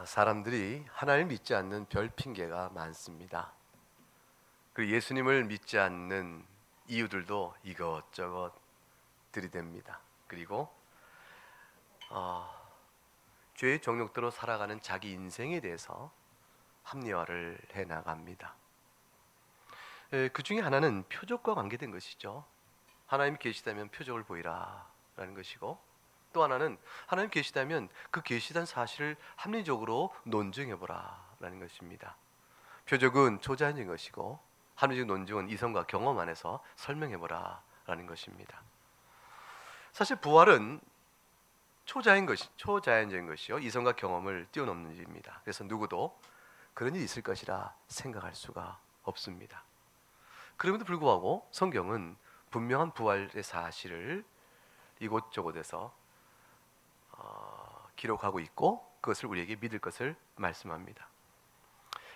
사람들이 하나님을 믿지 않는 별 핑계가 많습니다. 그리고 예수님을 믿지 않는 이유들도 이것저것 들이댑니다. 그리고 죄의 정욕대로 살아가는 자기 인생에 대해서 합리화를 해나갑니다. 그 중에 하나는 표적과 관계된 것이죠. 하나님이 계시다면 표적을 보이라 라는 것이고, 또 하나는 하나님 계시다면 그 계시된 사실을 합리적으로 논증해보라 라는 것입니다. 표적은 초자연적인 것이고 합리적 논증은 이성과 경험 안에서 설명해보라 라는 것입니다. 사실 부활은 초자연적인 것이요, 이성과 경험을 뛰어넘는 일입니다. 그래서 누구도 그런 일이 있을 것이라 생각할 수가 없습니다. 그럼에도 불구하고 성경은 분명한 부활의 사실을 이곳저곳에서 기록하고 있고 그것을 우리에게 믿을 것을 말씀합니다.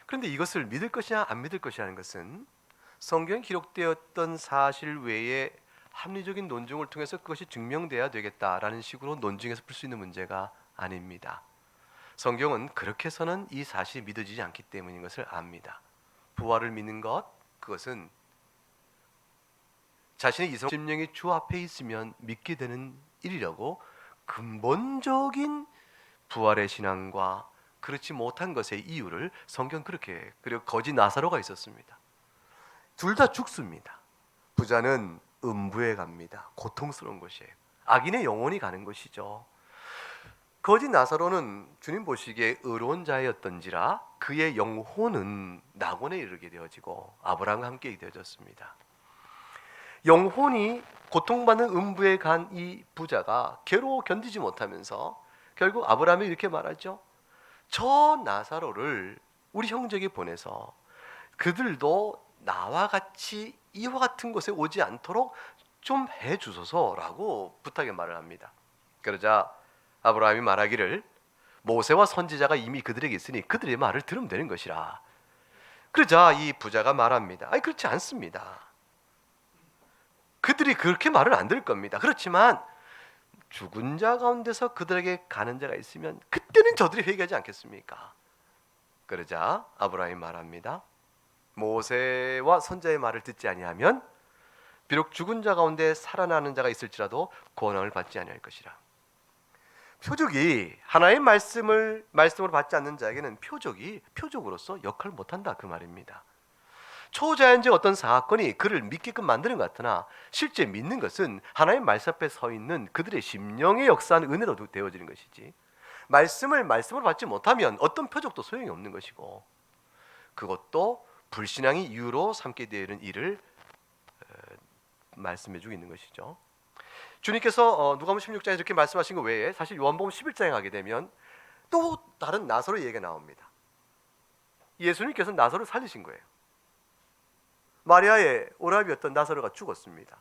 그런데 이것을 믿을 것이냐 안 믿을 것이냐는 것은 성경에 기록되었던 사실 외에 합리적인 논증을 통해서 그것이 증명돼야 되겠다라는 식으로 논증해서 풀 수 있는 문제가 아닙니다. 성경은 그렇게 해서는 이 사실이 믿어지지 않기 때문인 것을 압니다. 부활을 믿는 것, 그것은 자신의 이성 심령이 주 앞에 있으면 믿게 되는 일이라고 근본적인 부활의 신앙과 그렇지 못한 것의 이유를 성경 그렇게, 그리고 거지 나사로가 있었습니다. 둘 다 죽습니다. 부자는 음부에 갑니다. 고통스러운 것이에요. 악인의 영혼이 가는 것이죠. 거지 나사로는 주님 보시기에 의로운 자였던지라 그의 영혼은 낙원에 이르게 되어지고 아브라함과 함께 되어졌습니다. 영혼이 고통받는 음부에 간 이 부자가 괴로워 견디지 못하면서 결국 아브라함이 이렇게 말하죠. 저 나사로를 우리 형제에게 보내서 그들도 나와 같이 이와 같은 곳에 오지 않도록 좀 해주소서라고 부탁의 말을 합니다. 그러자 아브라함이 말하기를 모세와 선지자가 이미 그들에게 있으니 그들의 말을 들으면 되는 것이라. 그러자 이 부자가 말합니다. 아니, 그렇지 않습니다. 그들이 그렇게 말을 안 들을 겁니다. 그렇지만 죽은 자 가운데서 그들에게 가는 자가 있으면 그때는 저들이 회개하지 않겠습니까? 그러자 아브라함이 말합니다. 모세와 선지자의 말을 듣지 아니하면 비록 죽은 자 가운데 살아나는 자가 있을지라도 구원을 받지 아니할 것이라. 표적이 하나의 말씀으로 받지 않는 자에게는 표적이 표적으로서 역할을 못한다, 그 말입니다. 초자연적 어떤 사건이 그를 믿게끔 만드는 것 같으나 실제 믿는 것은 하나님 말씀 앞에 서 있는 그들의 심령의 역사한 은혜로 되어지는 것이지, 말씀으로 받지 못하면 어떤 표적도 소용이 없는 것이고, 그것도 불신앙이 이유로 삼게 되는 일을 말씀해주고 있는 것이죠. 주님께서 누가복음 16장에 이렇게 말씀하신 것 외에 사실 요한복음 11장에 가게 되면 또 다른 나사로 얘기가 나옵니다. 예수님께서 나사로를 살리신 거예요. 마리아의 오라비였던 나사로가 죽었습니다.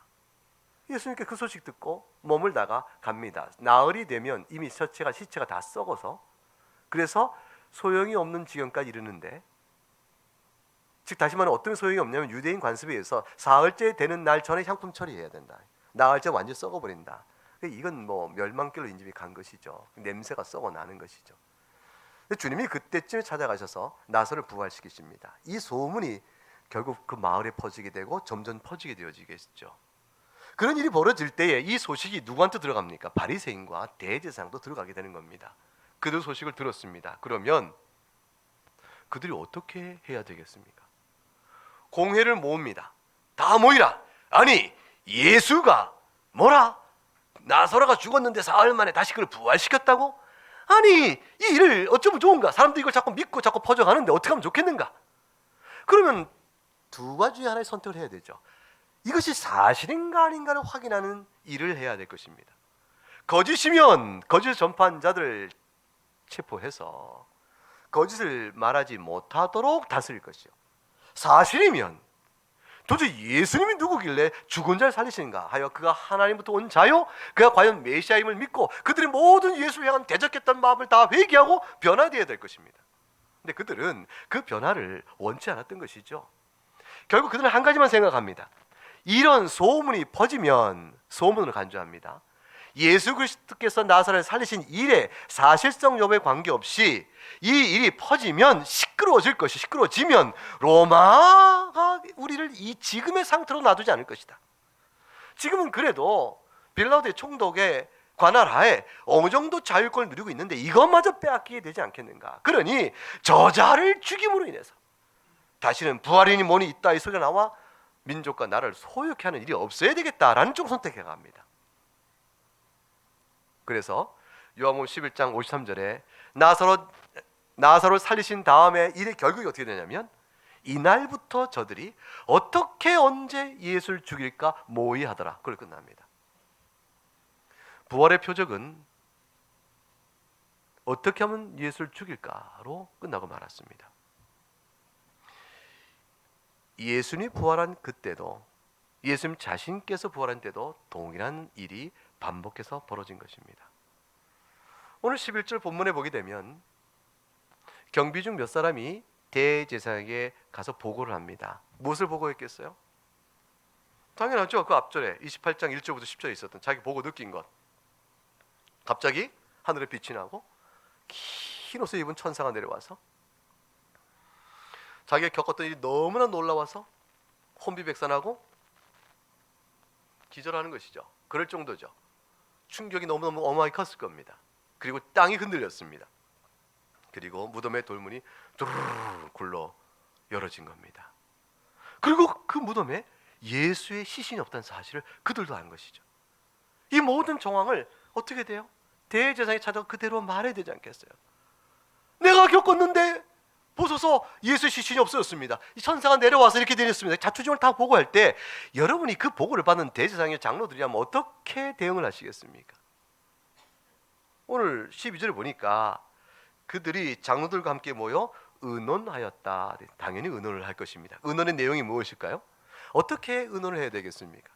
예수님께 그 소식 듣고 머물다가 갑니다. 나흘이 되면 이미 시체가 다 썩어서, 그래서 소용이 없는 지경까지 이르는데, 즉 다시 말하면 어떤 소용이 없냐면 유대인 관습에 의해서 사흘째 되는 날 전에 향품 처리해야 된다. 나흘째 완전히 썩어버린다. 이건 뭐 멸망길로 인집이 간 것이죠. 냄새가 썩어 나는 것이죠. 주님이 그때쯤에 찾아가셔서 나사로를 부활시키십니다. 이 소문이 결국 그 마을에 퍼지게 되고 점점 퍼지게 되어지겠죠. 그런 일이 벌어질 때에 이 소식이 누구한테 들어갑니까? 바리새인과 대제사장도 들어가게 되는 겁니다. 그들 소식을 들었습니다. 그러면 그들이 어떻게 해야 되겠습니까? 공회를 모읍니다. 다 모이라. 아니, 예수가 뭐라? 나사로가 죽었는데 사흘 만에 다시 그를 부활시켰다고? 아니, 이 일을 어쩌면 좋은가? 사람들이 이걸 자꾸 믿고 자꾸 퍼져가는데 어떻게 하면 좋겠는가? 그러면 두 가지 중에 하나의 선택을 해야 되죠. 이것이 사실인가 아닌가를 확인하는 일을 해야 될 것입니다. 거짓이면 거짓을 전파한 자들을 체포해서 거짓을 말하지 못하도록 다스릴 것이요, 사실이면 도대체 예수님이 누구길래 죽은 자를 살리시는가 하여 그가 하나님부터 온 자요, 그가 과연 메시아임을 믿고 그들이 모든 예수를 향한 대적했던 마음을 다 회개하고 변화되어야 될 것입니다. 근데 그들은 그 변화를 원치 않았던 것이죠. 결국 그들은 한 가지만 생각합니다. 이런 소문이 퍼지면, 소문을 간주합니다. 예수 그리스도께서 나사렛을 살리신 일에 사실성 여부에 관계없이 이 일이 퍼지면 시끄러워지면 로마가 우리를 이 지금의 상태로 놔두지 않을 것이다. 지금은 그래도 빌라도의 총독의 관할 하에 어느 정도 자율권을 누리고 있는데 이것마저 빼앗기게 되지 않겠는가. 그러니 저자를 죽임으로 인해서 다시는 부활이니 뭐니 있다 이 소리가 나와 민족과 나라를 소유케 하는 일이 없어야 되겠다라는 쪽을 선택해 갑니다. 그래서 요한복음 11장 53절에 나사로 살리신 다음에 일의 결국이 어떻게 되냐면 이날부터 저들이 어떻게 언제 예수를 죽일까 모의하더라. 그걸 끝납니다. 부활의 표적은 어떻게 하면 예수를 죽일까로 끝나고 말았습니다. 예수님이 부활한 그때도 예수님 자신께서 부활한 때도 동일한 일이 반복해서 벌어진 것입니다. 오늘 11절 본문에 보게 되면 경비 중 몇 사람이 대제사장에게 가서 보고를 합니다. 무엇을 보고했겠어요? 당연하죠. 그 앞절에 28장 1절부터 10절에 있었던 자기 보고 느낀 것. 갑자기 하늘에 빛이 나고 흰 옷을 입은 천사가 내려와서 자기가 겪었던 일이 너무나 놀라워서 혼비백산하고 기절하는 것이죠. 그럴 정도죠. 충격이 너무너무 어마어마하게 컸을 겁니다. 그리고 땅이 흔들렸습니다. 그리고 무덤의 돌문이 두루루루 굴러 열어진 겁니다. 그리고 그 무덤에 예수의 시신이 없다는 사실을 그들도 아는 것이죠. 이 모든 정황을 어떻게 돼요? 대제사장이 찾아가 그대로 말해야 되지 않겠어요? 내가 겪었는데 보소서 예수의 시신이 없어졌습니다. 이 천사가 내려와서 이렇게 되었습니다. 자초지종을 다 보고할 때 여러분이 그 보고를 받는 대제사장의 장로들이라면 어떻게 대응을 하시겠습니까? 오늘 12절을 보니까 그들이 장로들과 함께 모여 의논하였다. 당연히 의논을 할 것입니다. 의논의 내용이 무엇일까요? 어떻게 의논을 해야 되겠습니까?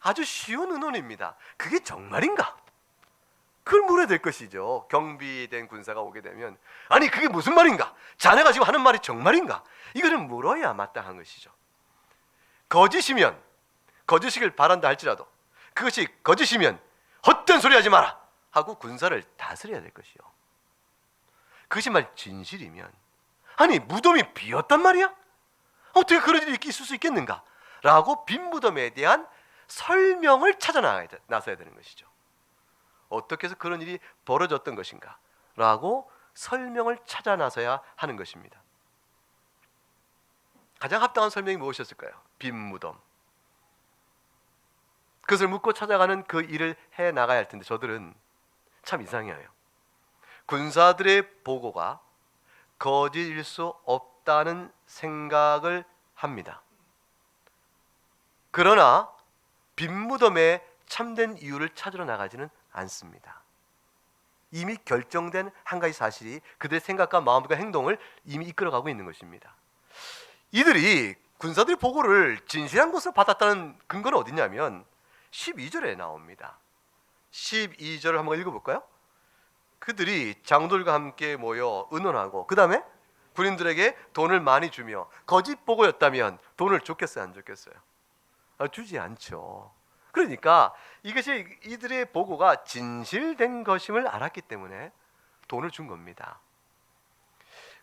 아주 쉬운 의논입니다. 그게 정말인가? 그걸 물어야 될 것이죠. 경비된 군사가 오게 되면 아니 그게 무슨 말인가? 자네가 지금 하는 말이 정말인가? 이거를 물어야 마땅한 것이죠. 거짓이면 거짓이길 바란다 할지라도 그것이 거짓이면 헛된 소리 하지 마라 하고 군사를 다스려야 될 것이요. 그것이 말 진실이면 아니 무덤이 비었단 말이야? 어떻게 그런 일이 있을 수 있겠는가? 라고 빈 무덤에 대한 설명을 찾아 나서야 되는 것이죠. 어떻게 해서 그런 일이 벌어졌던 것인가? 라고 설명을 찾아 나서야 하는 것입니다. 가장 합당한 설명이 무엇이었을까요? 빈 무덤. 그것을 묻고 찾아가는 그 일을 해 나가야 할 텐데 저들은 참 이상해요. 군사들의 보고가 거짓일 수 없다는 생각을 합니다. 그러나 빈 무덤에 참된 이유를 찾으러 나가지는 않습니다. 이미 결정된 한 가지 사실이 그들의 생각과 마음과 행동을 이미 이끌어가고 있는 것입니다. 이들이 군사들의 보고를 진실한 것으로 받았다는 근거는 어디냐면 12절에 나옵니다. 12절을 한번 읽어볼까요? 그들이 장로들과 함께 모여 의논하고 그 다음에 군인들에게 돈을 많이 주며 거짓 보고였다면 돈을 줬겠어요? 안 줬겠어요? 주지 않죠. 그러니까 이것이 이들의 보고가 진실된 것임을 알았기 때문에 돈을 준 겁니다.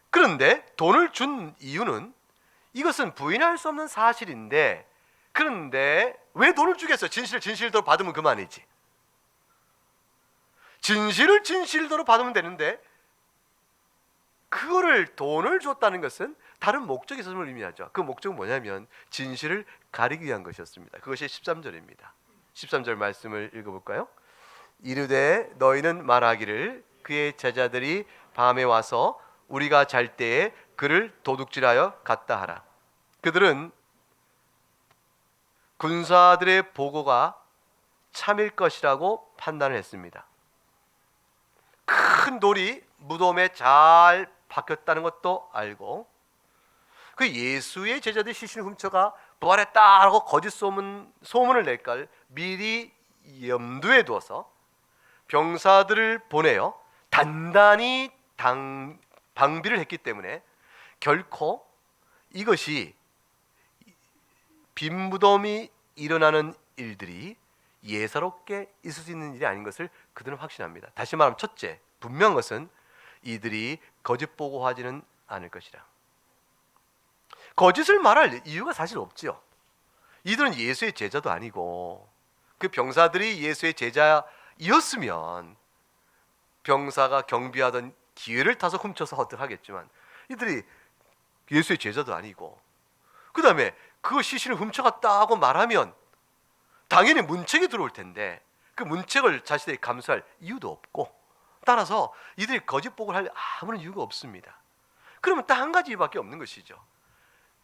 그런데 돈을 준 이유는 이것은 부인할 수 없는 사실인데 그런데 왜 돈을 주겠어요? 진실대로 받으면 그만이지. 진실을 진실대로 받으면 되는데 그거를 돈을 줬다는 것은 다른 목적이 있었음을 의미하죠. 그 목적은 뭐냐면 진실을 가리기 위한 것이었습니다. 그것이 13절입니다. 13절 말씀을 읽어볼까요? 이르되 너희는 말하기를 그의 제자들이 밤에 와서 우리가 잘 때에 그를 도둑질하여 갔다 하라. 그들은 군사들의 보고가 참일 것이라고 판단을 했습니다. 큰 돌이 무덤에 잘 박혔다는 것도 알고 그 예수의 제자들이 시신을 훔쳐가 부활했다라고 거짓 소문을 낼 걸 미리 염두에 두어서 병사들을 보내어 단단히 방비를 했기 때문에 결코 이것이 빈 무덤이 일어나는 일들이 예사롭게 있을 수 있는 일이 아닌 것을 그들은 확신합니다. 다시 말하면 첫째, 분명한 것은 이들이 거짓 보고하지는 않을 것이라. 거짓을 말할 이유가 사실 없지요. 이들은 예수의 제자도 아니고 그 병사들이 예수의 제자이었으면 병사가 경비하던 기회를 타서 훔쳐서 헛되하겠지만 이들이 예수의 제자도 아니고 그 다음에 그 시신을 훔쳐갔다고 말하면 당연히 문책이 들어올 텐데 그 문책을 자신들이 감수할 이유도 없고 따라서 이들이 거짓 보고를 할 아무런 이유가 없습니다. 그러면 딱 한 가지 이유밖에 없는 것이죠.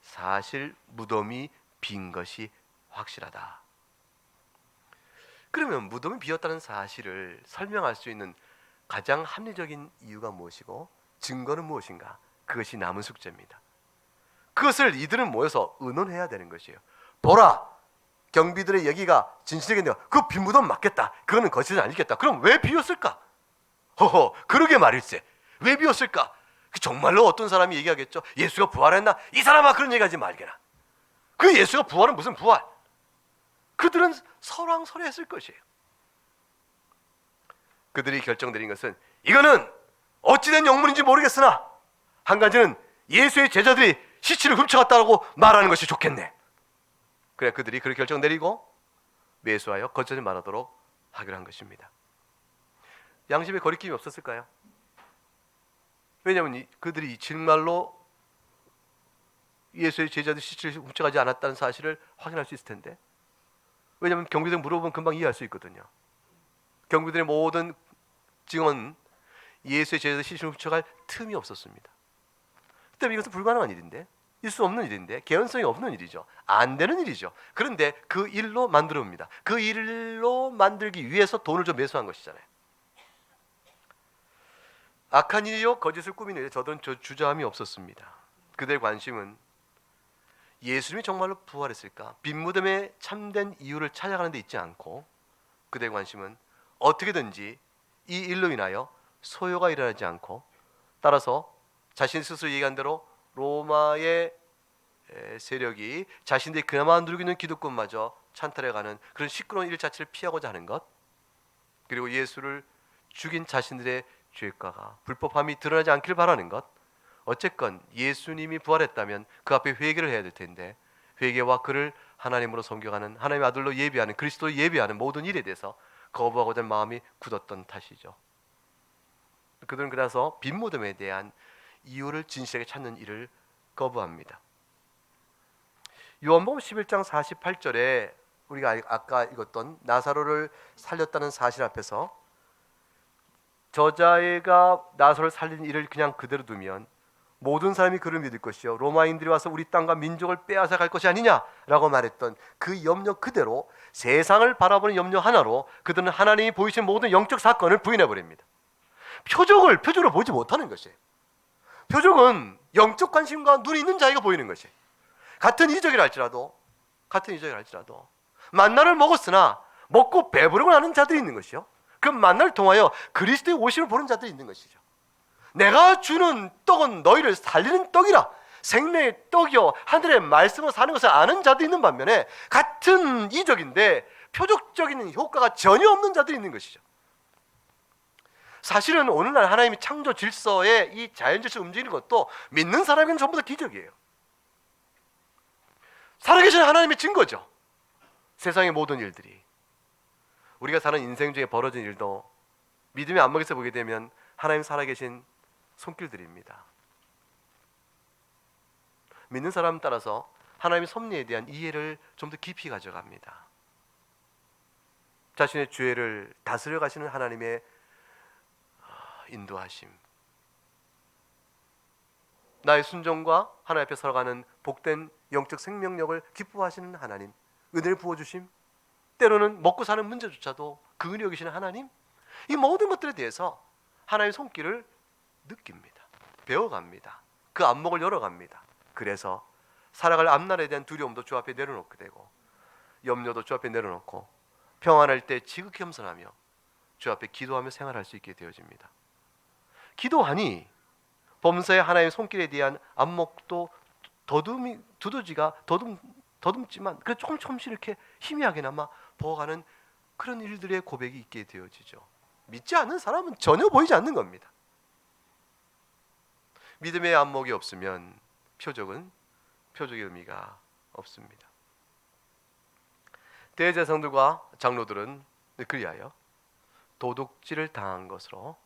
사실 무덤이 빈 것이 확실하다. 그러면 무덤이 비었다는 사실을 설명할 수 있는 가장 합리적인 이유가 무엇이고 증거는 무엇인가? 그것이 남은 숙제입니다. 그것을 이들은 모여서 의논해야 되는 것이에요. 보라, 경비들의 얘기가 진실이겠네요. 그 빈 무덤 맞겠다. 그거는 거짓은 아니겠다. 그럼 왜 비었을까? 허허, 그러게 말일세. 왜 비었을까? 정말로 어떤 사람이 얘기하겠죠. 예수가 부활했나? 이 사람아, 그런 얘기하지 말게나. 그 예수가 부활은 무슨 부활? 그들은 설왕설래했을 것이에요. 그들이 결정 내린 것은 이거는 어찌된 영문인지 모르겠으나 한 가지는 예수의 제자들이 시체를 훔쳐갔다고 말하는 것이 좋겠네. 그래 그들이 그렇게 결정 내리고 매수하여 거짓을 말하도록 하기로 한 것입니다. 양심에 거리낌이 없었을까요? 왜냐하면 그들이 정말로 예수의 제자들이 시체를 훔쳐가지 않았다는 사실을 확인할 수 있을 텐데, 왜냐하면 경비들 물어보면 금방 이해할 수 있거든요. 경비들의 모든 증언 예수의 제자들 시신을 훔쳐갈 틈이 없었습니다. 그때 이것은 불가능한 일인데, 있을 수 없는 일인데, 개연성이 없는 일이죠. 안 되는 일이죠. 그런데 그 일로 만들어 옵니다. 그 일로 만들기 위해서 돈을 좀 매수한 것이잖아요. 악한 일이요 거짓을 꾸미는 일에 저들은 주저함이 없었습니다. 그들의 관심은 예수님이 정말로 부활했을까? 빈 무덤에 참된 이유를 찾아가는 데 있지 않고 그들의 관심은 어떻게든지 이 일로 인하여 소요가 일어나지 않고, 따라서 자신 스스로 얘기한 대로 로마의 세력이 자신들이 그나마 누리고 있는 기득권마저 찬탈해가는 그런 시끄러운 일 자체를 피하고자 하는 것, 그리고 예수를 죽인 자신들의 죄가가 불법함이 드러나지 않기를 바라는 것, 어쨌건 예수님이 부활했다면 그 앞에 회개를 해야 될 텐데 회개와 그를 하나님으로 섬겨가는, 하나님의 아들로 예비하는, 그리스도를 예비하는 모든 일에 대해서 거부하고자 하는 마음이 굳었던 탓이죠. 그들은 그래서 빈 무덤에 대한 이유를 진실하게 찾는 일을 거부합니다. 요한복음 11장 48절에 우리가 아까 읽었던 나사로를 살렸다는 사실 앞에서 저자가 나사로를 살린 일을 그냥 그대로 두면 모든 사람이 그를 믿을 것이요 로마인들이 와서 우리 땅과 민족을 빼앗아 갈 것이 아니냐라고 말했던 그 염려 그대로, 세상을 바라보는 염려 하나로 그들은 하나님이 보이신 모든 영적 사건을 부인해버립니다. 표적으로 보지 못하는 것이에요. 표적은 영적 관심과 눈이 있는 자에게 보이는 것이에요. 같은 이적이라 할지라도 만나를 먹었으나 먹고 배부르고 나는 자들이 있는 것이요, 그 만나를 통하여 그리스도의 오심을 보는 자들이 있는 것이죠. 내가 주는 떡은 너희를 살리는 떡이라, 생명의 떡이요 하늘의 말씀으로 사는 것을 아는 자들이 있는 반면에 같은 이적인데 표적적인 효과가 전혀 없는 자들이 있는 것이죠. 사실은 오늘날 하나님이 창조 질서에 이 자연질서 움직이는 것도 믿는 사람에게는 전부 다 기적이에요. 살아계신 하나님의 증거죠. 세상의 모든 일들이, 우리가 사는 인생 중에 벌어진 일도 믿음의 안목에서 보게 되면 하나님 살아계신 손길들입니다. 믿는 사람 따라서 하나님의 섭리에 대한 이해를 좀 더 깊이 가져갑니다. 자신의 죄를 다스려 가시는 하나님의 인도하심, 나의 순종과 하나님 앞에 살아가는 복된 영적 생명력을 기뻐하시는 하나님, 은혜를 부어주심, 때로는 먹고 사는 문제조차도 그 은혜 여기시는 하나님, 이 모든 것들에 대해서 하나님의 손길을 느낍니다. 배워갑니다. 그 안목을 열어갑니다. 그래서 살아갈 앞날에 대한 두려움도 주 앞에 내려놓게 되고, 염려도 주 앞에 내려놓고, 평안할 때 지극히 겸손하며 주 앞에 기도하며 생활할 수 있게 되어집니다. 기도하니 범사의 하나님의 손길에 대한 안목도 두더지가 더듬지만 그 조금씩 이렇게 희미하게나마 부어가는 그런 일들의 고백이 있게 되어지죠. 믿지 않는 사람은 전혀 보이지 않는 겁니다. 믿음의 안목이 없으면 표적의 의미가 없습니다. 대제사장들과 장로들은 그리하여 도둑질을 당한 것으로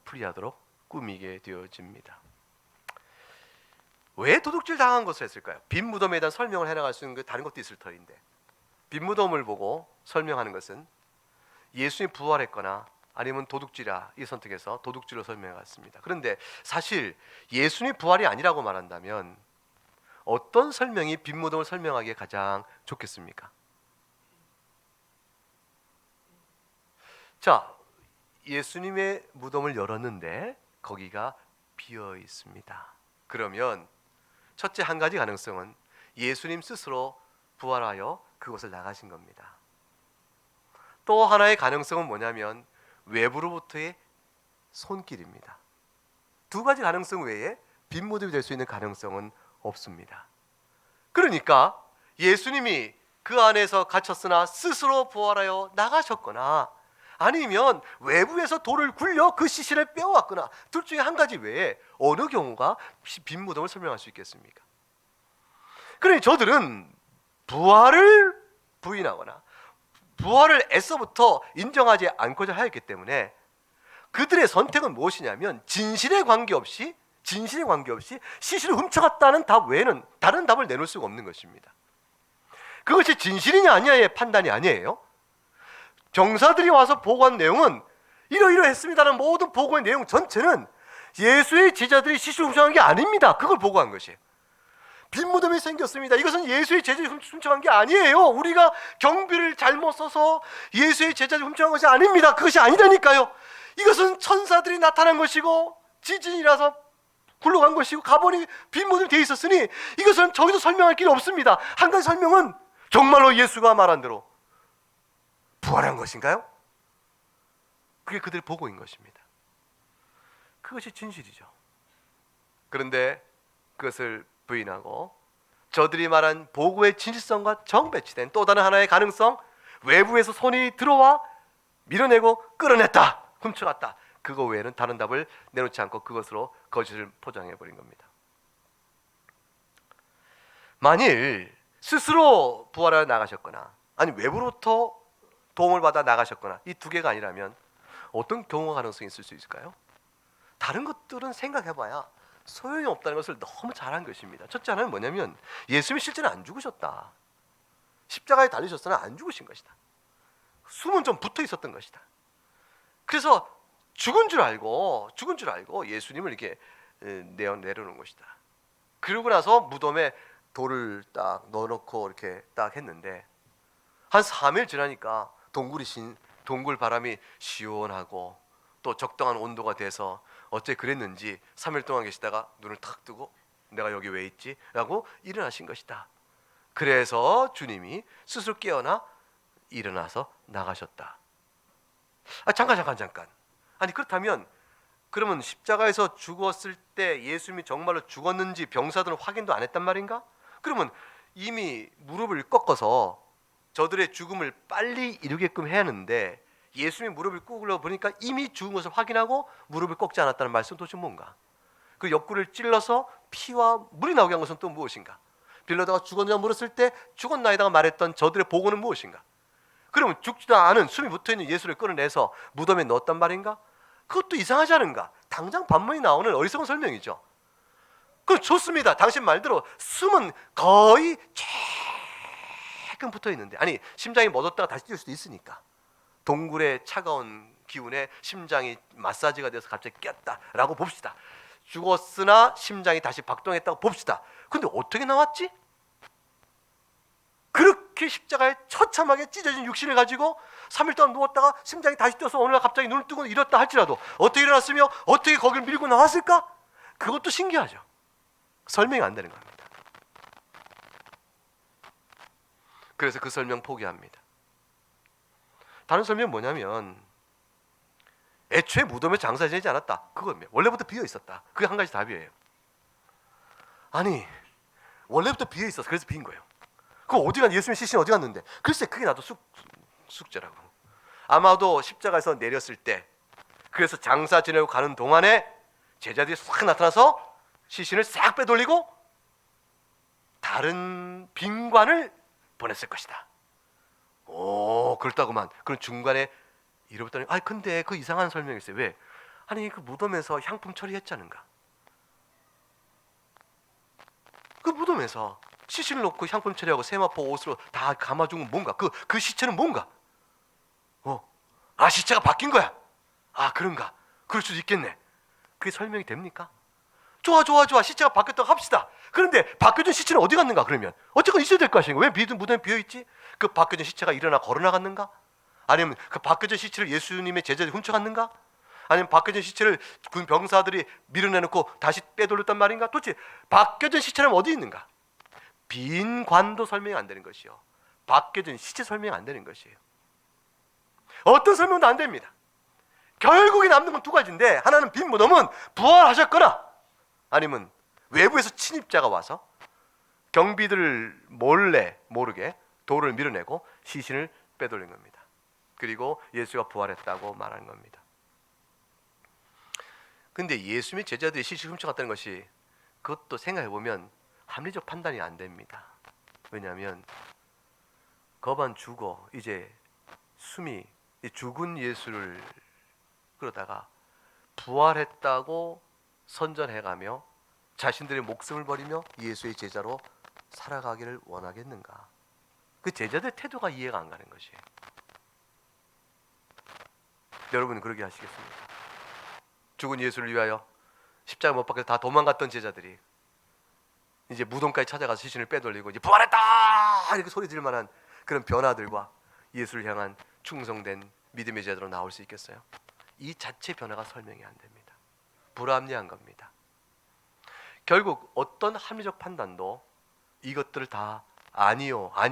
풀이하도록 꾸미게 되어집니다. 왜 도둑질 당한 것을 했을까요? 빈 무덤에 대한 설명을 해나갈 수 있는 다른 것도 있을 터인데, 빈 무덤을 보고 설명하는 것은 예수님이 부활했거나 아니면 도둑질이라 이 선택해서 도둑질로 설명했습니다. 그런데 사실 예수님이 부활이 아니라고 말한다면 어떤 설명이 빈 무덤을 설명하기에 가장 좋겠습니까? 자, 예수님의 무덤을 열었는데 거기가 비어 있습니다. 그러면 첫째 한 가지 가능성은 예수님 스스로 부활하여 그곳을 나가신 겁니다. 또 하나의 가능성은 뭐냐면 외부로부터의 손길입니다. 두 가지 가능성 외에 빈 무덤이 될 수 있는 가능성은 없습니다. 그러니까 예수님이 그 안에서 갇혔으나 스스로 부활하여 나가셨거나 아니면 외부에서 돌을 굴려 그 시신을 빼어왔거나 둘 중에 한 가지 외에 어느 경우가 빈 무덤을 설명할 수 있겠습니까? 그러니 저들은 부활을 부인하거나 부활을 애써부터 인정하지 않고자 하였기 때문에 그들의 선택은 무엇이냐면 진실에 관계없이 시신을 훔쳐갔다는 답 외에는 다른 답을 내놓을 수가 없는 것입니다. 그것이 진실이냐 아니냐의 판단이 아니에요. 병사들이 와서 보고한 내용은 이러이러했습니다라는 모든 보고의 내용 전체는 예수의 제자들이 시신을 훔쳐간 게 아닙니다. 그걸 보고한 것이에요. 빈 무덤이 생겼습니다. 이것은 예수의 제자들이 훔쳐간 게 아니에요. 우리가 경비를 잘못 써서 예수의 제자들이 훔쳐간 것이 아닙니다. 그것이 아니라니까요. 이것은 천사들이 나타난 것이고 지진이라서 굴러간 것이고 가보니 빈 무덤이 되어 있었으니 이것은 저기서 설명할 길이 없습니다. 한 가지 설명은 정말로 예수가 말한 대로 부활한 것인가요? 그게 그들의 보고인 것입니다. 그것이 진실이죠. 그런데 그것을 부인하고 저들이 말한 보고의 진실성과 정배치된 또 다른 하나의 가능성, 외부에서 손이 들어와 밀어내고 끌어냈다, 훔쳐갔다, 그거 외에는 다른 답을 내놓지 않고 그것으로 거짓을 포장해버린 겁니다. 만일 스스로 부활하여 나가셨거나 아니 외부로부터 도움을 받아 나가셨거나 이 두 개가 아니라면 어떤 경우가 가능성이 있을 수 있을까요? 다른 것들은 생각해봐야 소용이 없다는 것을 너무 잘한 것입니다. 첫째 하나는 뭐냐면 예수님이 실제는 안 죽으셨다. 십자가에 달리셨으나 안 죽으신 것이다. 숨은 좀 붙어 있었던 것이다. 그래서 죽은 줄 알고 예수님을 이렇게 내려놓은 것이다. 그러고 나서 무덤에 돌을 딱 넣어놓고 이렇게 딱 했는데 한 3일 지나니까 동굴 바람이 시원하고 또 적당한 온도가 돼서 어째 그랬는지 3일 동안 계시다가 눈을 탁 뜨고 내가 여기 왜 있지? 라고 일어나신 것이다. 그래서 주님이 스스로 깨어나 일어나서 나가셨다. 잠깐. 아니 그렇다면 그러면 십자가에서 죽었을 때 예수님이 정말로 죽었는지 병사들은 확인도 안 했단 말인가? 그러면 이미 무릎을 꺾어서 저들의 죽음을 빨리 이루게끔 해야 하는데 예수님이 무릎을 꿇어 보니까 이미 죽은 것을 확인하고 무릎을 꺾지 않았다는 말씀은 도대체 뭔가? 그 옆구리를 찔러서 피와 물이 나오게 한 것은 또 무엇인가? 빌라도가 죽었느냐 물었을 때 죽었나이다가 말했던 저들의 보고는 무엇인가? 그러면 죽지도 않은 숨이 붙어있는 예수를 끌어내서 무덤에 넣었단 말인가? 그것도 이상하지 않은가? 당장 반문이 나오는 어리석은 설명이죠. 그럼 좋습니다. 당신 말대로 숨은 거의 조금 붙어있는데 아니 심장이 멎었다가 다시 뛸 수도 있으니까 동굴의 차가운 기운에 심장이 마사지가 돼서 갑자기 깼다라고 봅시다. 죽었으나 심장이 다시 박동했다고 봅시다. 근데 어떻게 나왔지? 그렇게 십자가에 처참하게 찢어진 육신을 가지고 3일 동안 누웠다가 심장이 다시 뛰어서 어느 날 갑자기 눈을 뜨고 일었다 할지라도 어떻게 일어났으며 어떻게 거길 밀고 나왔을까? 그것도 신기하죠. 설명이 안 되는 겁니다. 그래서 그 설명 포기합니다. 다른 설명은 뭐냐면 애초에 무덤에 장사 지내지 않았다. 그건 원래부터 비어 있었다. 그게 한 가지 답이에요. 아니 원래부터 비어 있었어. 그래서 빈 거예요. 그 어디 간 예수님 시신 어디 갔는데? 글쎄 그게 나도 숙제라고. 아마도 십자가에서 내렸을 때, 그래서 장사 지내고 가는 동안에 제자들이 싹 나타나서 시신을 싹 빼돌리고 다른 빈관을 보냈을 것이다. 오, 그렇다고만. 그럼 중간에 잃어버렸더니, 근데 그 이상한 설명이 있어요. 왜? 아니, 그 무덤에서 향품 처리했잖은가. 그 무덤에서 시신을 놓고 향품 처리하고 세마포 옷으로 다 감아준 건 뭔가? 그 시체는 뭔가? 시체가 바뀐 거야. 그런가? 그럴 수도 있겠네. 그게 설명이 됩니까? 좋아. 시체가 바뀌었다고 합시다. 그런데 바뀌어진 시체는 어디 갔는가? 그러면 어쨌건 있어야 될 거 아닌가? 왜 무덤에 비어있지? 그 바뀌어진 시체가 일어나 걸어나갔는가? 아니면 그 바뀌어진 시체를 예수님의 제자들이 훔쳐갔는가? 아니면 바뀌어진 시체를 군 병사들이 밀어내놓고 다시 빼돌렸단 말인가? 도대체 바뀌어진 시체는 어디 있는가? 빈 관도 설명이 안 되는 것이요, 바뀌어진 시체 설명이 안 되는 것이에요. 어떤 설명도 안 됩니다. 결국에 남는 건 두 가지인데, 하나는 빈 무덤은 부활하셨거나 아니면 외부에서 침입자가 와서 경비들을 몰래 모르게 돌을 밀어내고 시신을 빼돌린 겁니다. 그리고 예수가 부활했다고 말하는 겁니다. 근데 예수님의 제자들이 시신을 훔쳐갔다는 것이, 그것도 생각해보면 합리적 판단이 안 됩니다. 왜냐하면 거반 죽어 이제 숨이, 죽은 예수를 그러다가 부활했다고 선전해가며 자신들의 목숨을 버리며 예수의 제자로 살아가기를 원하겠는가? 그 제자들의 태도가 이해가 안 가는 것이에요. 여러분은 그러게 하시겠습니까? 죽은 예수를 위하여 십자가 못 박혀서 다 도망갔던 제자들이 이제 무덤까지 찾아가서 시신을 빼돌리고 이제 부활했다! 이렇게 소리 지를 만한 그런 변화들과 예수를 향한 충성된 믿음의 제자로 나올 수 있겠어요? 이 자체 변화가 설명이 안 됩니다. 불합리한 겁니다. 결국 어떤 합리적 판단도 이것들을 다 아니요가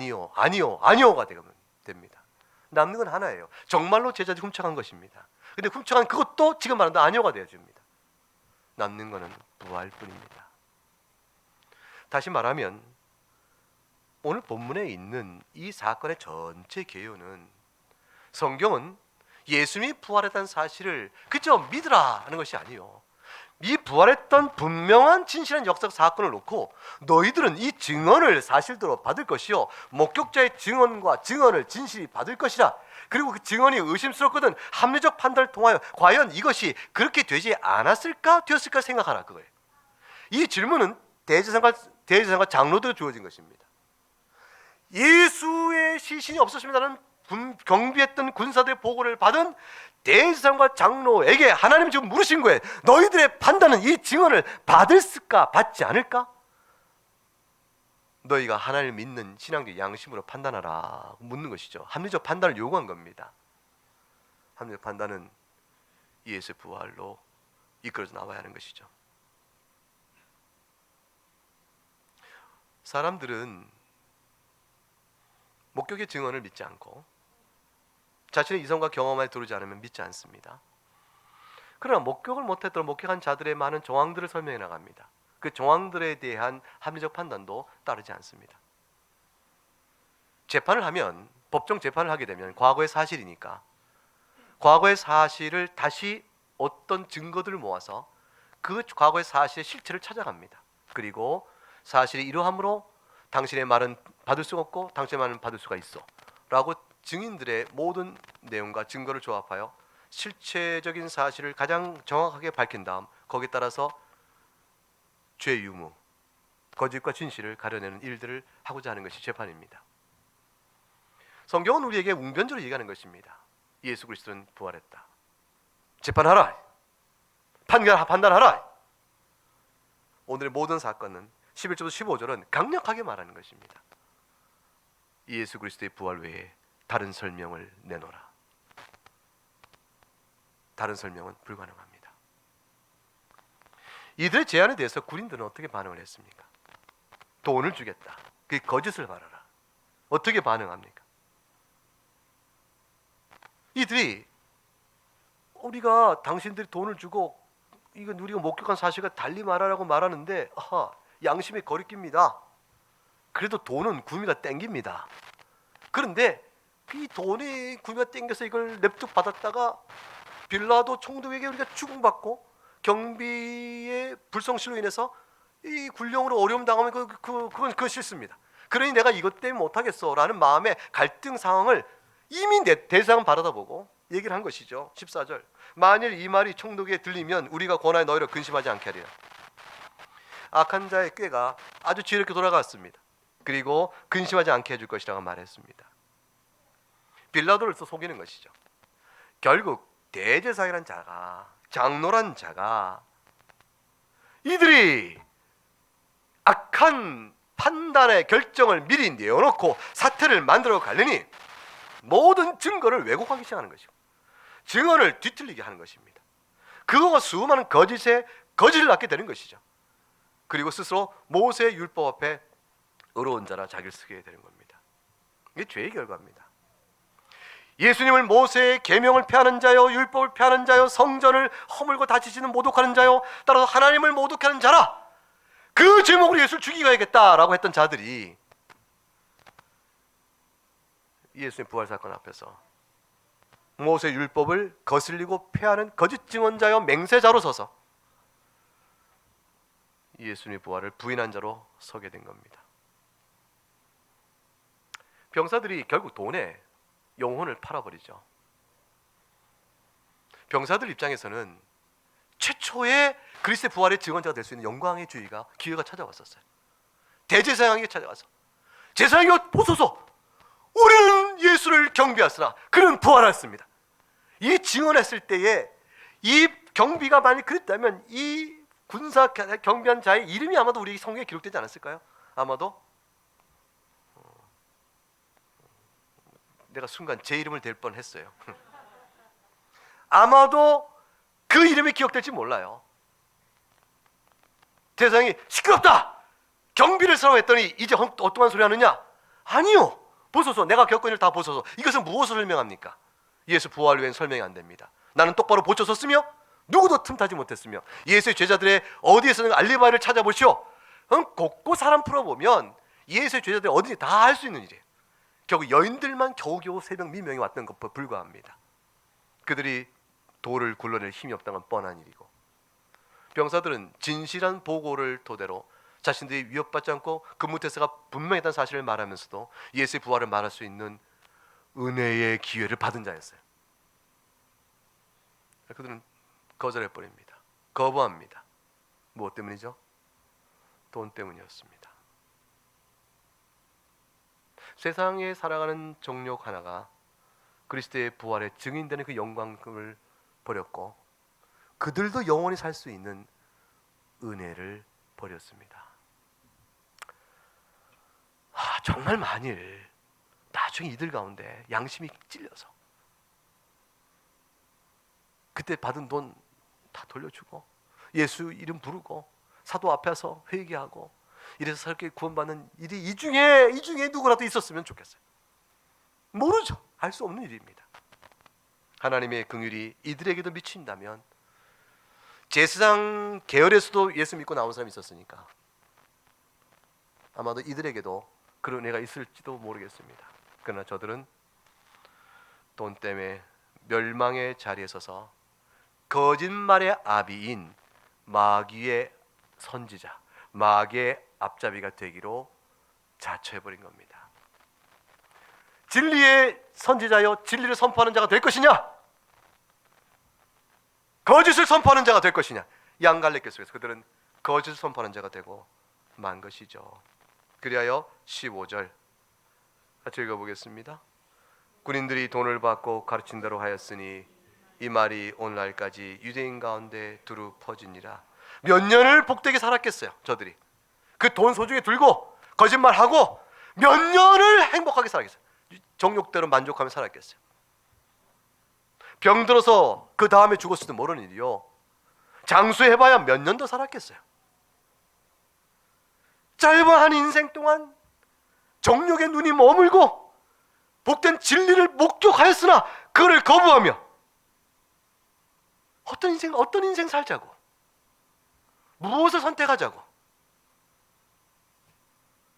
됩니다. 남는 건 하나예요. 정말로 제자들이 훔쳐간 것입니다. 근데 훔쳐간 그것도 지금 말하는 아니요가 되어줍니다. 남는 것은 부활뿐입니다. 다시 말하면 오늘 본문에 있는 이 사건의 전체 개요는, 성경은 예수님이 부활했다는 사실을 그저 믿으라 하는 것이 아니요, 이 부활했던 분명한 진실한 역사 사건을 놓고 너희들은 이 증언을 사실대로 받을 것이요, 목격자의 증언과 증언을 진실이 받을 것이라. 그리고 그 증언이 의심스럽거든 합리적 판단을 통하여 과연 이것이 그렇게 되지 않았을까 되었을까 생각하라, 그거예요. 이 질문은 대제사장과 장로들에게 주어진 것입니다. 예수의 시신이 없었습니다는 경비했던 군사들의 보고를 받은 대제사장과 장로에게 하나님이 지금 물으신 거예요. 너희들의 판단은 이 증언을 받을까 받지 않을까? 너희가 하나님을 믿는 신앙적 양심으로 판단하라 묻는 것이죠. 합리적 판단을 요구한 겁니다. 합리적 판단은 예수의 부활로 이끌어져 나와야 하는 것이죠. 사람들은 목격의 증언을 믿지 않고 자신의 이성과 경험에 두르지 않으면 믿지 않습니다. 그러나 목격을 못했던 목격한 자들의 많은 정황들을 설명해 나갑니다. 그 정황들에 대한 합리적 판단도 따르지 않습니다. 재판을 하면, 법정 재판을 하게 되면 과거의 사실이니까 과거의 사실을 다시 어떤 증거들을 모아서 그 과거의 사실의 실체를 찾아갑니다. 그리고 사실이 이러함으로 당신의 말은 받을 수가 없고 당신의 말은 받을 수가 있어 라고 증인들의 모든 내용과 증거를 조합하여 실체적인 사실을 가장 정확하게 밝힌 다음 거기에 따라서 죄 유무, 거짓과 진실을 가려내는 일들을 하고자 하는 것이 재판입니다. 성경은 우리에게 웅변적으로 얘기하는 것입니다. 예수 그리스도는 부활했다. 재판하라. 판단하라. 오늘의 모든 사건은 11절부터 15절은 강력하게 말하는 것입니다. 예수 그리스도의 부활 외에 다른 설명을 내놓으라. 다른 설명은 불가능합니다. 이들의 제안에 대해서 군인들은 어떻게 반응을 했습니까? 돈을 주겠다. 그게 거짓을 말하라. 어떻게 반응합니까? 이들이 우리가 당신들이 돈을 주고 이건 우리가 목격한 사실과 달리 말하라고 말하는데 양심에 거리낍니다. 그래도 돈은 구미가 땡깁니다. 그런데 이 돈이 구미가 땡겨서 이걸 냅둑 받았다가 빌라도 총독에게 우리가 추궁받고 경비의 불성실로 인해서 이 굴령으로 어려움 당하면 그건 싫습니다. 그러니 내가 이것 때문에 못하겠어라는 마음의 갈등 상황을 이미 대상 바라다 보고 얘기를 한 것이죠. 14절. 만일 이 말이 총독에게 들리면 우리가 권하여 너희를 근심하지 않게 하리라. 악한 자의 꾀가 아주 지혜롭게 돌아갔습니다. 그리고 근심하지 않게 해줄 것이라고 말했습니다. 빌라도를 또 속이는 것이죠. 결국 대제사장이란 자가, 장로란 자가 이들이 악한 판단의 결정을 미리 내어놓고 사태를 만들어 가려니 모든 증거를 왜곡하기 시작하는 것이고 증언을 뒤틀리게 하는 것입니다. 그거가 수많은 거짓에 거짓을 낳게 되는 것이죠. 그리고 스스로 모세의 율법 앞에 의로운 자라 자기를 쓰게 되는 겁니다. 이게 죄의 결과입니다. 예수님을 모세의 계명을 폐하는 자요, 율법을 폐하는 자요, 성전을 허물고 다치지는 모독하는 자요, 따라서 하나님을 모독하는 자라, 그 제목으로 예수를 죽이어야겠다라고 했던 자들이 예수님 부활 사건 앞에서 모세 율법을 거슬리고 폐하는 거짓 증언자여 맹세자로 서서 예수님의 부활을 부인한 자로 서게 된 겁니다. 병사들이 결국 돈에 영혼을 팔아버리죠. 병사들 입장에서는 최초의 그리스도의 부활의 증언자가 될 수 있는 영광의 주의가 기회가 찾아왔었어요. 대제사장에게 찾아와서 제사장이여 보소서, 우리는 예수를 경배하으나 그는 부활하였습니다. 이 증언했을 때에 이 경비가 만약 그랬다면 이 군사 경비한 자의 이름이 아마도 우리 성경에 기록되지 않았을까요? 아마도 내가 순간 제 이름을 댈 뻔했어요. 아마도 그 이름이 기억될지 몰라요. 대사장이 시끄럽다! 경비를 서라고 했더니 이제 엉뚱한 소리 하느냐? 아니요! 보소서, 내가 겪은 일 다 보소서. 이것은 무엇을 설명합니까? 예수 부활 외엔 설명이 안 됩니다. 나는 똑바로 보쳐 섰으며 누구도 틈타지 못했으며 예수의 제자들의 어디에서는 알리바이를 찾아보시오. 곳곳 사람 풀어보면 예수의 제자들이 어디든지 다 할 수 있는 일이에요. 결국 여인들만 겨우겨우 새벽 미명이 왔던 것과 불과합니다. 그들이 돌을 굴러낼 힘이 없다는 건 뻔한 일이고, 병사들은 진실한 보고를 토대로 자신들이 위협받지 않고 근무태세가 분명했다는 사실을 말하면서도 예수의 부활을 말할 수 있는 은혜의 기회를 받은 자였어요. 그들은 거절해버립니다. 거부합니다. 무엇 때문이죠? 돈 때문이었습니다. 세상에 살아가는 종족 하나가 그리스도의 부활의 증인되는 그 영광을 버렸고 그들도 영원히 살 수 있는 은혜를 버렸습니다. 정말 만일 나중에 이들 가운데 양심이 찔려서 그때 받은 돈 다 돌려주고 예수 이름 부르고 사도 앞에서 회개하고 이래서 살게 구원받는 일이 이 중에 누구라도 있었으면 좋겠어요. 모르죠. 알 수 없는 일입니다. 하나님의 긍휼이 이들에게도 미친다면 제사장 계열에서도 예수 믿고 나온 사람이 있었으니까 아마도 이들에게도 그런 애가 있을지도 모르겠습니다. 그러나 저들은 돈 때문에 멸망의 자리에 서서 거짓말의 아비인 마귀의 선지자, 마귀의 앞잡이가 되기로 자처해버린 겁니다. 진리의 선지자여 진리를 선포하는 자가 될 것이냐, 거짓을 선포하는 자가 될 것이냐. 양갈래길 속에서 그들은 거짓을 선포하는 자가 되고 만 것이죠. 그리하여 15절 같이 읽어보겠습니다. 군인들이 돈을 받고 가르친 대로 하였으니 이 말이 오늘날까지 유대인 가운데 두루 퍼지니라. 몇 년을 복되게 살았겠어요. 저들이 그 돈 소중히 들고 거짓말하고 몇 년을 행복하게 살았겠어요. 정욕대로 만족하며 살았겠어요. 병들어서 그 다음에 죽었을지도 모르는 일이요. 장수해봐야 몇 년 더 살았겠어요. 짧은 한 인생 동안 정욕의 눈이 머물고 복된 진리를 목격하였으나 그를 거부하며 어떤 인생 살자고, 무엇을 선택하자고,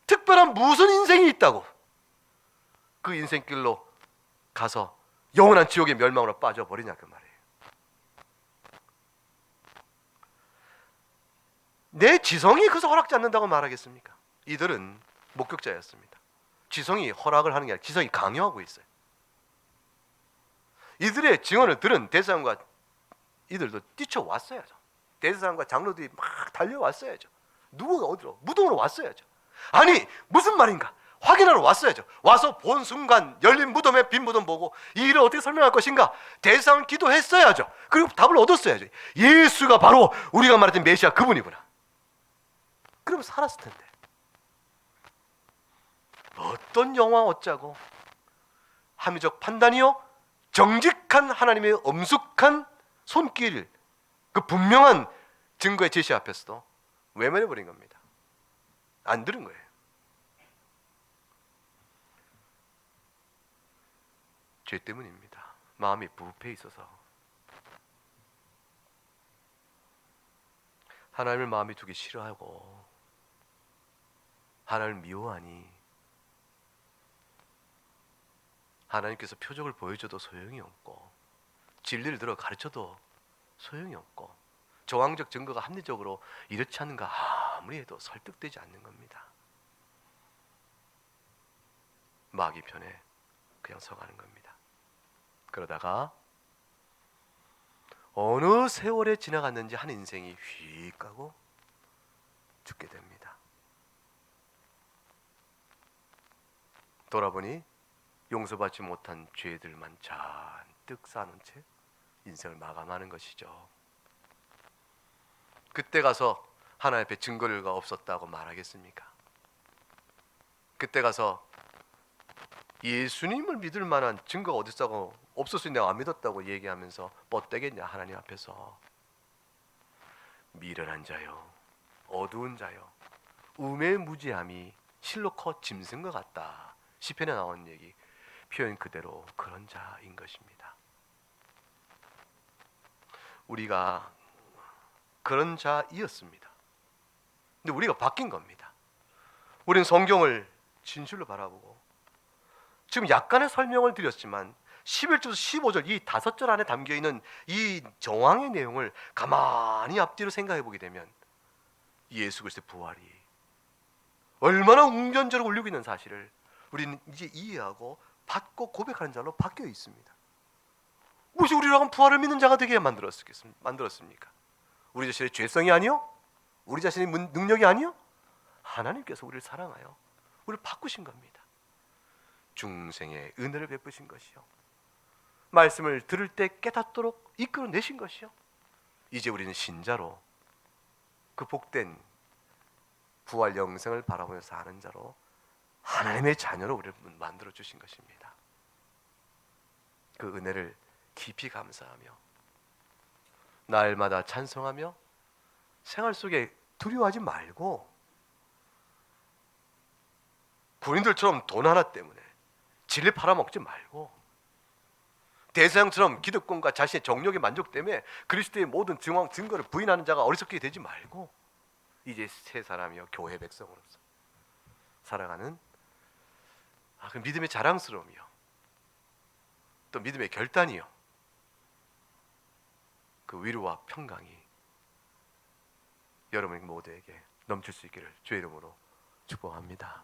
특별한 무슨 인생이 있다고 그 인생길로 가서 영원한 지옥의 멸망으로 빠져버리냐 그 말이에요. 내 지성이 그래서 허락지 않는다고 말하겠습니까? 이들은 목격자였습니다. 지성이 허락을 하는 게 아니라 지성이 강요하고 있어요. 이들의 증언을 들은 대제사장과 이들도 뛰쳐왔어야죠. 대제사장과 장로들이 막 달려왔어야죠. 누구가 어디로? 무덤으로 왔어야죠. 아니 무슨 말인가? 확인하러 왔어야죠. 와서 본 순간 열린 무덤에 빈 무덤 보고 이 일을 어떻게 설명할 것인가? 대제사장은 기도했어야죠. 그리고 답을 얻었어야죠. 예수가 바로 우리가 말했던 메시아 그분이구나. 그러면 살았을 텐데 어떤 영화 어짜고 합리적 판단이요 정직한 하나님의 엄숙한 손길 그 분명한 증거의 제시 앞에서도 외면해버린 겁니다. 안 들은 거예요. 죄 때문입니다. 마음이 부패해 있어서 하나님을 마음에 두기 싫어하고 하나님을 미워하니 하나님께서 표적을 보여줘도 소용이 없고 진리를 들어 가르쳐도 소용이 없고 정황적 증거가 합리적으로 이렇지 않은가 아무리 해도 설득되지 않는 겁니다. 마귀 편에 그냥 서가는 겁니다. 그러다가 어느 세월에 지나갔는지 한 인생이 휙 가고 죽게 됩니다. 돌아보니 용서받지 못한 죄들만 잔뜩 쌓아놓은 채 인생을 마감하는 것이죠. 그때 가서 하나님 앞에 증거가 없었다고 말하겠습니까? 그때 가서 예수님을 믿을 만한 증거가 어딨다고 없었으니 내가 안 믿었다고 얘기하면서 뻗대겠냐 하나님 앞에서. 미련한 자요 어두운 자요 우매의 무지함이 실로 커 짐승 것 같다. 시편에 나온 얘기 표현 그대로 그런 자인 것입니다. 우리가 그런 자이었습니다. 근데 우리가 바뀐 겁니다. 우리는 성경을 진실로 바라보고 지금 약간의 설명을 드렸지만 11절에서 15절 이 5절 안에 담겨있는 이 정황의 내용을 가만히 앞뒤로 생각해 보게 되면 예수 그리스도의 부활이 얼마나 웅변적으로 울리고 있는 사실을 우리는 이제 이해하고 받고 고백하는 자로 바뀌어 있습니다. 무엇이 우리라고 부활을 믿는 자가 되게 만들었습니까? 우리 자신의 죄성이 아니요? 우리 자신의 능력이 아니요? 하나님께서 우리를 사랑하여 우리를 바꾸신 겁니다. 중생의 은혜를 베푸신 것이요 말씀을 들을 때 깨닫도록 이끌어내신 것이요 이제 우리는 신자로 그 복된 부활 영생을 바라보면서 사는 자로 하나님의 자녀로 우리를 만들어 주신 것입니다. 그 은혜를 깊이 감사하며 날마다 찬송하며 생활 속에 두려워하지 말고 군인들처럼 돈 하나 때문에 진리 팔아먹지 말고 대제사장처럼 기득권과 자신의 정욕의 만족 때문에 그리스도의 모든 증거를 부인하는 자가 어리석게 되지 말고 이제 새 사람이요 교회 백성으로서 살아가는 그 믿음의 자랑스러움이요 또 믿음의 결단이요 그 위로와 평강이 여러분 모두에게 넘칠 수 있기를 주의 이름으로 축복합니다.